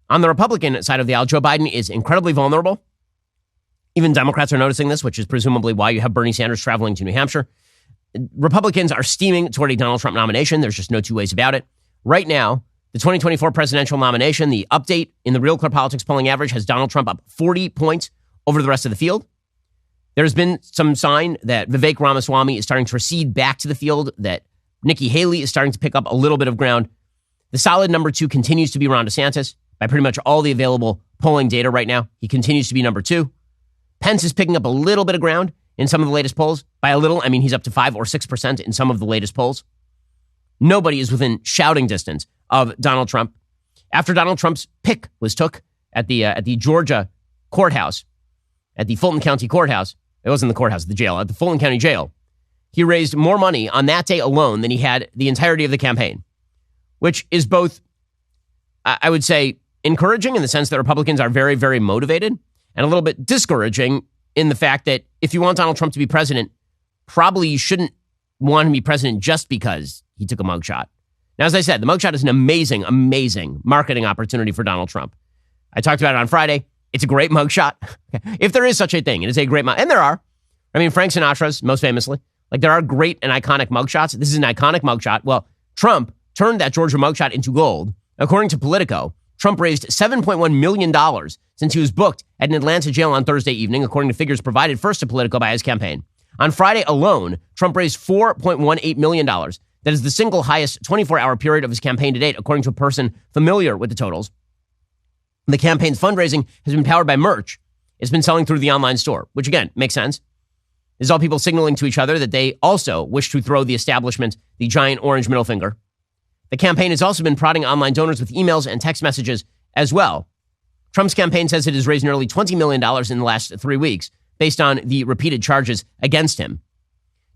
On the Republican side of the aisle, Joe Biden is incredibly vulnerable. Even Democrats are noticing this, which is presumably why you have Bernie Sanders traveling to New Hampshire. Republicans are steaming toward a Donald Trump nomination. There's just no two ways about it. Right now, the 2024 presidential nomination, the update in the Real Clear Politics polling average has Donald Trump up 40 points over the rest of the field. There's been some sign that Vivek Ramaswamy is starting to recede back to the field, that Nikki Haley is starting to pick up a little bit of ground. The solid number 2 continues to be Ron DeSantis by pretty much all the available polling data right now. He continues to be number 2. Pence is picking up a little bit of ground in some of the latest polls. By a little, I mean he's up to 5 or 6% in some of the latest polls. Nobody is within shouting distance of Donald Trump. After Donald Trump's pick was took at the Georgia courthouse, at the Fulton County courthouse, it wasn't the courthouse, the jail, at the Fulton County jail, he raised more money on that day alone than he had the entirety of the campaign, which is both, I would say, encouraging in the sense that Republicans are very, very motivated, and a little bit discouraging in the fact that if you want Donald Trump to be president, probably you shouldn't want him to be president just because he took a mugshot. Now, as I said, the mugshot is an amazing, amazing marketing opportunity for Donald Trump. I talked about it on Friday. It's a great mugshot. If there is such a thing, it is a great mugshot. And there are. I mean, Frank Sinatra's, most famously. Like, there are great and iconic mugshots. This is an iconic mugshot. Well, Trump turned that Georgia mugshot into gold. According to Politico, Trump raised $7.1 million since he was booked at an Atlanta jail on Thursday evening, according to figures provided first to Politico by his campaign. On Friday alone, Trump raised $4.18 million. That is the single highest 24-hour period of his campaign to date, according to a person familiar with the totals. The campaign's fundraising has been powered by merch. It's been selling through the online store, which, again, makes sense. This is all people signaling to each other that they also wish to throw the establishment the giant orange middle finger. The campaign has also been prodding online donors with emails and text messages as well. Trump's campaign says it has raised nearly $20 million in the last 3 weeks based on the repeated charges against him.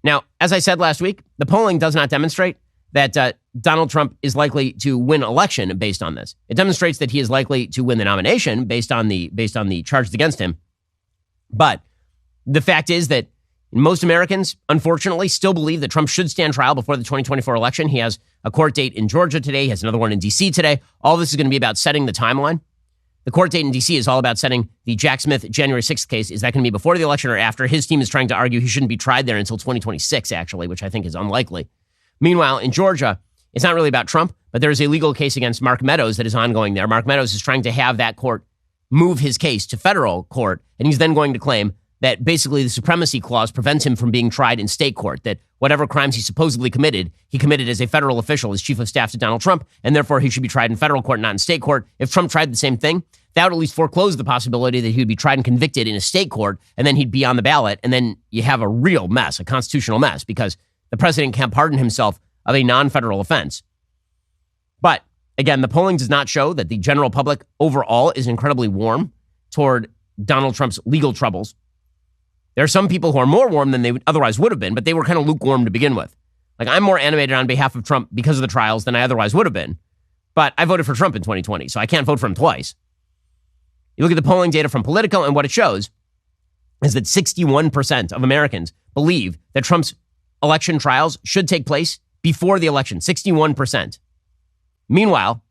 Now, as I said last week, the polling does not demonstrate that Donald Trump is likely to win election based on this. It demonstrates that he is likely to win the nomination based on the charges against him. But the fact is that most Americans, unfortunately, still believe that Trump should stand trial before the 2024 election. He has a court date in Georgia today. He has another one in D.C. today. All this is going to be about setting the timeline. The court date in D.C. is all about setting the Jack Smith January 6th case. Is that going to be before the election or after? His team is trying to argue he shouldn't be tried there until 2026, actually, which I think is unlikely. Meanwhile, in Georgia, it's not really about Trump, but there is a legal case against Mark Meadows that is ongoing there. Mark Meadows is trying to have that court move his case to federal court, and he's then going to claim that basically the supremacy clause prevents him from being tried in state court, that whatever crimes he supposedly committed, he committed as a federal official, as chief of staff to Donald Trump, and therefore he should be tried in federal court, not in state court. If Trump tried the same thing, that would at least foreclose the possibility that he would be tried and convicted in a state court, and then he'd be on the ballot, and then you have a real mess, a constitutional mess, because the president can't pardon himself of a non-federal offense. But again, the polling does not show that the general public overall is incredibly warm toward Donald Trump's legal troubles. There are some people who are more warm than they otherwise would have been, but they were kind of lukewarm to begin with. Like, I'm more animated on behalf of Trump because of the trials than I otherwise would have been. But I voted for Trump in 2020, so I can't vote for him twice. You look at the polling data from Politico, and what it shows is that 61% of Americans believe that Trump's election trials should take place before the election. 61%. Meanwhile,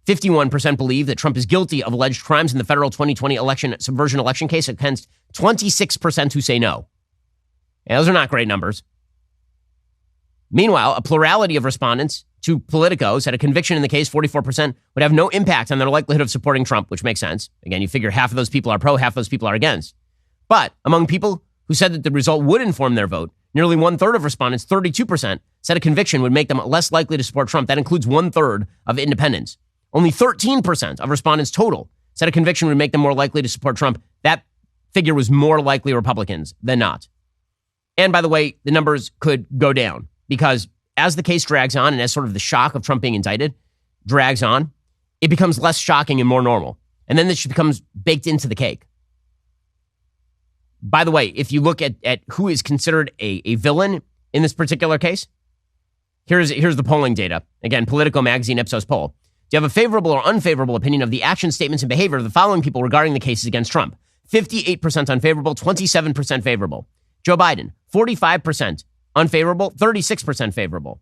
51% believe that Trump is guilty of alleged crimes in the federal 2020 subversion election case against 26% who say no. And those are not great numbers. Meanwhile, a plurality of respondents to Politico said a conviction in the case, 44%, would have no impact on their likelihood of supporting Trump, which makes sense. Again, you figure half of those people are pro, half of those people are against. But among people who said that the result would inform their vote, nearly 1/3 of respondents, 32%, said a conviction would make them less likely to support Trump. That includes 1/3 of independents. Only 13% of respondents total said a conviction would make them more likely to support Trump. That figure was more likely Republicans than not. And by the way, the numbers could go down because as the case drags on and as sort of the shock of Trump being indicted drags on, it becomes less shocking and more normal. And then this becomes baked into the cake. By the way, if you look at who is considered a villain in this particular case, here's the polling data. Again, Politico magazine Ipsos poll. Do you have a favorable or unfavorable opinion of the action, statements, and behavior of the following people regarding the cases against Trump? 58% unfavorable, 27% favorable. Joe Biden, 45% unfavorable, 36% favorable.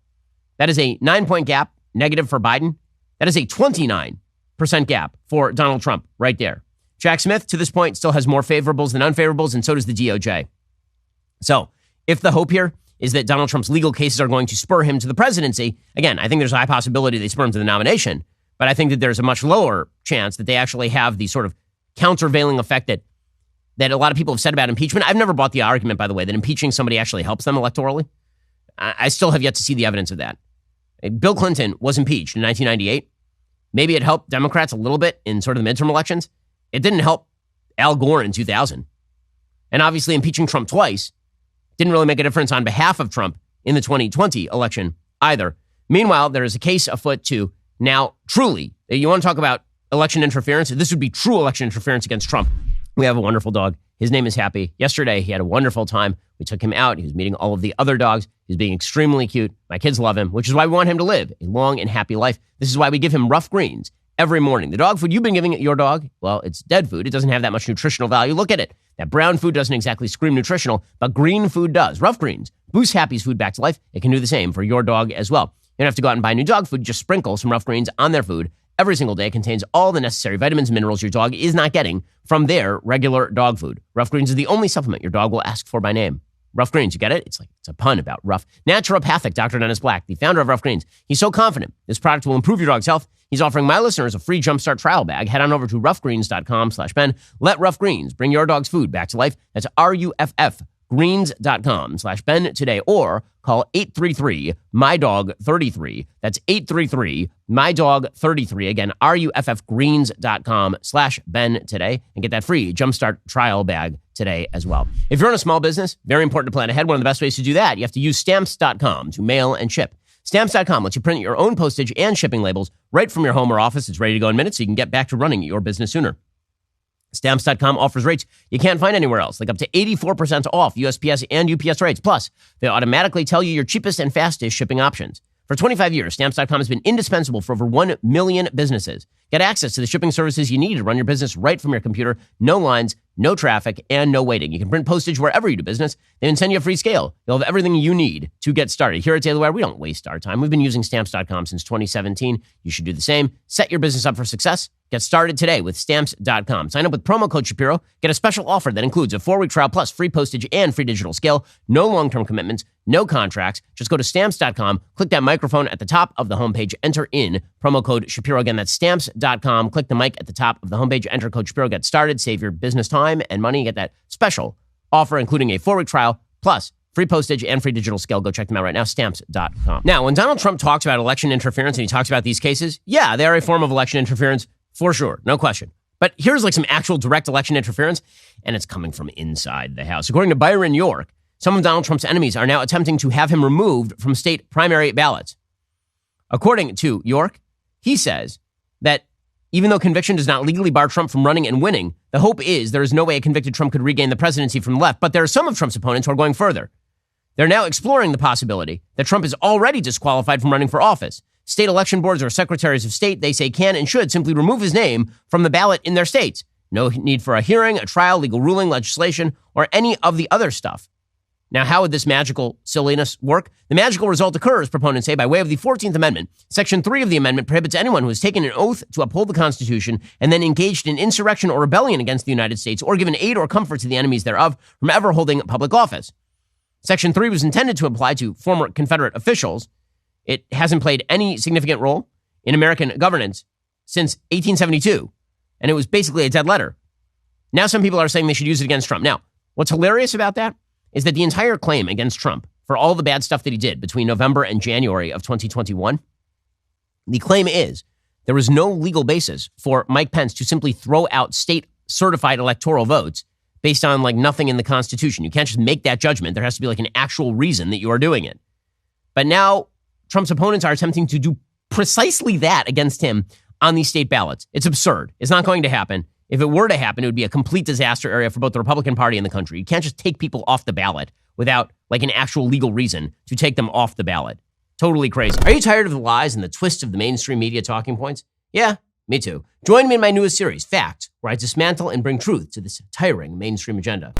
That is a 9-point gap negative for Biden. That is a 29 percent gap for Donald Trump right there. Jack Smith, to this point, still has more favorables than unfavorables, and so does the DOJ. So if the hope here is that Donald Trump's legal cases are going to spur him to the presidency, again, I think there's a high possibility they spur him to the nomination, but I think that there's a much lower chance that they actually have the sort of countervailing effect that a lot of people have said about impeachment. I've never bought the argument, by the way, that impeaching somebody actually helps them electorally. I still have yet to see the evidence of that. Bill Clinton was impeached in 1998. Maybe it helped Democrats a little bit in sort of the midterm elections. It didn't help Al Gore in 2000. And obviously impeaching Trump twice didn't really make a difference on behalf of Trump in the 2020 election either. Meanwhile, there is a case afoot to now truly, you want to talk about election interference? This would be true election interference against Trump. We have a wonderful dog. His name is Happy. Yesterday, he had a wonderful time. We took him out. He was meeting all of the other dogs. He's being extremely cute. My kids love him, which is why we want him to live a long and happy life. This is why we give him rough greens every morning. The dog food you've been giving your dog, well, it's dead food. It doesn't have that much nutritional value. Look at it. That brown food doesn't exactly scream nutritional, but green food does. Rough greens boost Happy's food back to life. It can do the same for your dog as well. You don't have to go out and buy new dog food. Just sprinkle some rough greens on their food every single day. It contains all the necessary vitamins and minerals your dog is not getting from their regular dog food. Rough greens is the only supplement your dog will ask for by name. Rough greens, you get it? It's a pun about rough. Naturopathic Dr. Dennis Black, the founder of Rough Greens. He's so confident this product will improve your dog's health. He's offering my listeners a free Jumpstart trial bag. Head on over to roughgreens.com/Ben. Let Rough Greens bring your dog's food back to life. That's RUFFgreens.com/Ben today, or call 833-MY-DOG-33. That's 833-MY-DOG-33. Again, RUFFgreens.com/Ben today, and get that free Jumpstart trial bag today as well. If you're in a small business, very important to plan ahead. One of the best ways to do that, you have to use Stamps.com to mail and ship. Stamps.com lets you print your own postage and shipping labels right from your home or office. It's ready to go in minutes, so you can get back to running your business sooner. Stamps.com offers rates you can't find anywhere else, like up to 84% off USPS and UPS rates. Plus, they automatically tell you your cheapest and fastest shipping options. For 25 years, Stamps.com has been indispensable for over 1 million businesses. Get access to the shipping services you need to run your business right from your computer. No lines, no traffic, and no waiting. You can print postage wherever you do business. They even send you a free scale. You'll have everything you need to get started. Here at Daily Wire, we don't waste our time. We've been using Stamps.com since 2017. You should do the same. Set your business up for success. Get started today with Stamps.com. Sign up with promo code Shapiro. Get a special offer that includes a 4-week trial plus free postage and free digital scale. No long-term commitments, no contracts. Just go to Stamps.com, click that microphone at the top of the homepage, enter in promo code Shapiro. Again, that's Stamps.com. Click the mic at the top of the homepage, enter code Shapiro, get started, save your business time and money. Get that special offer, including a 4-week trial plus free postage and free digital scale. Go check them out right now, Stamps.com. Now, when Donald Trump talks about election interference and he talks about these cases, yeah, they are a form of election interference for sure, no question. But here's some actual direct election interference, and it's coming from inside the House. According to Byron York, some of Donald Trump's enemies are now attempting to have him removed from state primary ballots. According to York, he says that even though conviction does not legally bar Trump from running and winning, the hope is there is no way a convicted Trump could regain the presidency from the left. But there are some of Trump's opponents who are going further. They're now exploring the possibility that Trump is already disqualified from running for office. State election boards or secretaries of state, they say, can and should simply remove his name from the ballot in their states. No need for a hearing, a trial, legal ruling, legislation, or any of the other stuff. Now, how would this magical silliness work? The magical result occurs, proponents say, by way of the 14th Amendment. Section 3 of the amendment prohibits anyone who has taken an oath to uphold the Constitution and then engaged in insurrection or rebellion against the United States or given aid or comfort to the enemies thereof from ever holding public office. Section 3 was intended to apply to former Confederate officials. It hasn't played any significant role in American governance since 1872, and it was basically a dead letter. Now some people are saying they should use it against Trump. Now, what's hilarious about that is that the entire claim against Trump for all the bad stuff that he did between November and January of 2021, the claim is there was no legal basis for Mike Pence to simply throw out state certified electoral votes based on nothing in the Constitution. You can't just make that judgment. There has to be an actual reason that you are doing it. But now Trump's opponents are attempting to do precisely that against him on these state ballots. It's absurd. It's not going to happen. If it were to happen, it would be a complete disaster area for both the Republican Party and the country. You can't just take people off the ballot without an actual legal reason to take them off the ballot. Totally crazy. Are you tired of the lies and the twists of the mainstream media talking points? Yeah, me too. Join me in my newest series, Fact, where I dismantle and bring truth to this tiring mainstream agenda.